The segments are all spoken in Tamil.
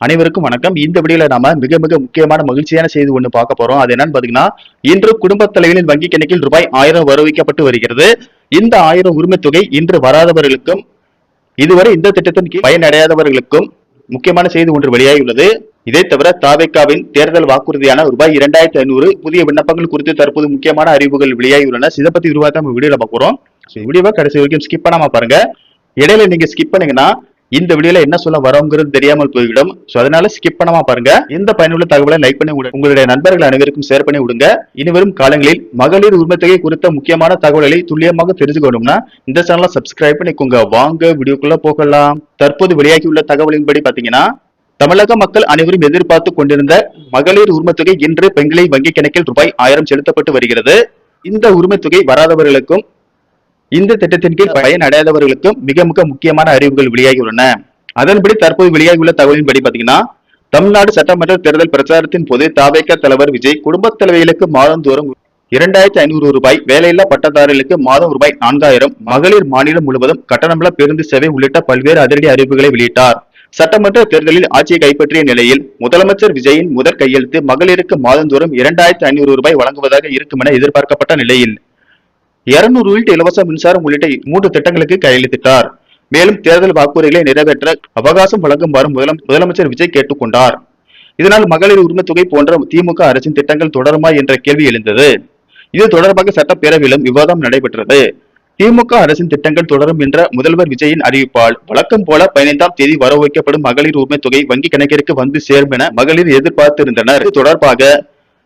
அனைவருக்கும் வணக்கம். இந்த வீடியோல நாம மிக மிக முக்கியமான மகிழ்ச்சியான செய்தி ஒண்ணு பார்க்க போறோம். அது என்னன்னு பாத்தீங்கன்னா, இன்று குடும்பத் தலைவனின் வங்கி கணக்கில் ரூபாய் 1000 வரவைக்கப்பட்டு வருகிறது. இந்த 1000 உரிமைத் தொகை இன்று வராதவர்களுக்கும் இதுவரை இந்த திட்டத்தின் கீழ் பயனடையாதவர்களுக்கும் முக்கியமான செய்தி ஒன்று வெளியாகியுள்ளது. இதை தவிர தாவேக்காவின் தேர்தல் வாக்குறுதியான ரூபாய் 2500 புதிய விண்ணப்பங்கள் குறித்து தற்போது முக்கியமான அறிவிப்புகள் வெளியாகியுள்ளன. இதை பத்தி விரிவாக நம்ம வீடியோல பார்க்க போறோம். வீடியோவை கடைசி வரைக்கும் ஸ்கிப் பண்ணாம பாருங்க. இடையில நீங்க ஸ்கிப் பண்ணீங்கன்னா இந்த வீடியோல என்ன சொல்ல வரோங்கிறது தெரியாமல் போய்விடும். அதனால ஸ்கிப் பண்ணாம பாருங்க. இந்த பயனுள்ள தகவலை லைக் பண்ணி உங்களுடைய நண்பர்கள் அனைவருக்கும் ஷேர் பண்ணி விடுங்க. இனிவரும் காலங்களில் மகளிர் உரிமை தொகை குறித்த முக்கியமான தகவல்களை துல்லியமாக தெரிஞ்சுக்கணும்னா இந்த சேனலை சப்ஸ்கிரைப் பண்ணிக்கோங்க. வாங்க வீடியோக்குள்ள போகலாம். தற்போது வெளியாகியுள்ள தகவலின்படி பாத்தீங்கன்னா, தமிழக மக்கள் அனைவரும் எதிர்பார்த்து கொண்டிருந்த மகளிர் உரிமை தொகை இன்று பெண்களை வங்கி கணக்கில் ரூபாய் 1000 செலுத்தப்பட்டு வருகிறது. இந்த உரிமை தொகை வராதவர்களுக்கும் இந்த திட்டத்தின் கீழ் பயனடையாதவர்களுக்கும் மிக மிக முக்கியமான அறிவுகள் வெளியாகியுள்ளன. அதன்படி தற்போது வெளியாகியுள்ள தகவலின்படி பாத்தீங்கன்னா, தமிழ்நாடு சட்டமன்ற தேர்தல் பிரச்சாரத்தின் போது தாவேகா தலைவர் விஜய் குடும்பத் தலைவிகளுக்கு மாதந்தோறும் 2500 ரூபாய், வேலையில்லா பட்டதாரிகளுக்கு மாதம் ரூபாய் 4000, மகளிர் மாநிலம் முழுவதும் கட்டணமில்லா பேருந்து சேவை உள்ளிட்ட பல்வேறு அதிரடி அறிவிப்புகளை வெளியிட்டார். சட்டமன்ற தேர்தலில் ஆட்சியை கைப்பற்றிய நிலையில் முதலமைச்சர் விஜயின் முதற் கையெழுத்து மகளிருக்கு மாதந்தோறும் 2500 ரூபாய் வழங்குவதாக இருக்கும் என எதிர்பார்க்கப்பட்ட நிலையில் 200 யூனிட் இலவச மின்சாரம் உள்ளிட்ட 3 திட்டங்களுக்கு கையெழுத்திட்டார். மேலும் தேர்தல் வாக்குறுதிகளை நிறைவேற்ற அவகாசம் வழங்குமாறு முதலமைச்சர் விஜய் கேட்டுக்கொண்டார். இதனால் மகளிர் உரிமை தொகை போன்ற திமுக அரசின் திட்டங்கள் தொடருமா என்ற கேள்வி எழுந்தது. இது தொடர்பாக சட்டப்பேரவையிலும் விவாதம் நடைபெற்றது. திமுக அரசின் திட்டங்கள் தொடரும் என்ற முதல்வர் விஜயின் அறிவிப்பால் வழக்கம் போல 15ஆம் தேதி வரவு வைக்கப்படும் மகளிர் உரிமை தொகை வங்கி கணக்கிற்கு வந்து சேரும் என மகளிர் எதிர்பார்த்திருந்தனர். இது தொடர்பாக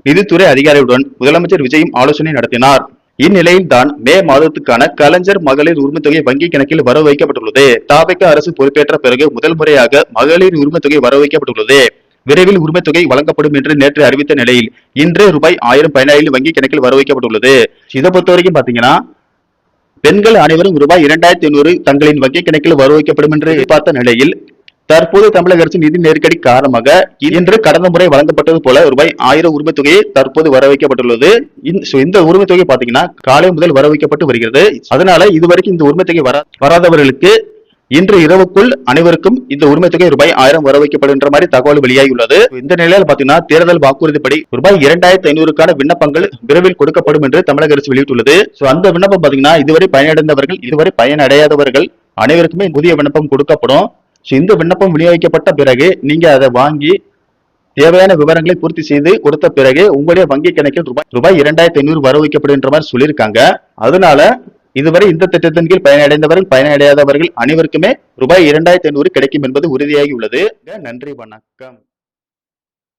நிதித்துறை அதிகாரிகளுடன் முதலமைச்சர் விஜயும் ஆலோசனை நடத்தினார். இந்நிலையில் தான் மே மாதத்துக்கான கலைஞர் மகளிர் உரிமை தொகை வங்கி கணக்கில் வரவு வைக்கப்பட்டுள்ளது. தாவேகா அரசு பொறுப்பேற்ற பிறகு முதல் முறையாக மகளிர் உரிமை தொகை வரவு வைக்கப்பட்டுள்ளது. விரைவில் உரிமை தொகை வழங்கப்படும் என்று நேற்று அறிவித்த நிலையில் இன்று ரூபாய் 1000 பயனாளிகள் வங்கி கணக்கில் வரவு வைக்கப்பட்டுள்ளது. இதை பொறுத்த வரைக்கும் பாத்தீங்கன்னா, பெண்கள் அனைவரும் ரூபாய் 2500 தங்களின் வங்கி கணக்கில் வரவு வைக்கப்படும் என்று எதிர்பார்த்த நிலையில் தற்போது தமிழக அரசின் நிதி நெருக்கடி காரணமாக இன்று கடந்த முறை வழங்கப்பட்டது போல ரூபாய் 1000 உரிமை தொகையை தற்போது வர வைக்கப்பட்டுள்ளது. இந்த உரிமை தொகை பாத்தீங்கன்னா காலை முதல் வர வைக்கப்பட்டு வருகிறது. அதனால இதுவரைக்கும் இந்த உரிமை தொகை வராதவர்களுக்கு இன்று இரவுக்குள் அனைவருக்கும் இந்த உரிமை தொகை ரூபாய் 1000 வர வைக்கப்படுகின்ற மாதிரி தகவல் வெளியாகியுள்ளது. இந்த நிலையில் பாத்தீங்கன்னா தேர்தல் வாக்குறுதிப்படி ரூபாய் 2500க்கான விண்ணப்பங்கள் விரைவில் கொடுக்கப்படும் என்று தமிழக அரசு வெளியிட்டுள்ளது. அந்த விண்ணப்பம் பாத்தீங்கன்னா இதுவரை பயனடைந்தவர்கள், இதுவரை பயனடையாதவர்கள் அனைவருக்குமே புதிய விண்ணப்பம் கொடுக்கப்படும். இந்த விண்ணப்பம் விநியோகிக்கப்பட்ட பிறகு நீங்க அதை வாங்கி தேவையான விவரங்களை பூர்த்தி செய்து கொடுத்த பிறகு உங்களுடைய வங்கி கணக்கில் ரூபாய் 2500 வர வைக்கப்படுகின்ற மாதிரி சொல்லியிருக்காங்க. அதனால இதுவரை இந்த திட்டத்தின் கீழ் பயனடைந்தவர்கள், பயனடையாதவர்கள் அனைவருக்குமே ரூபாய் 2500 கிடைக்கும் என்பது உறுதியாகி உள்ளது. நன்றி, வணக்கம்.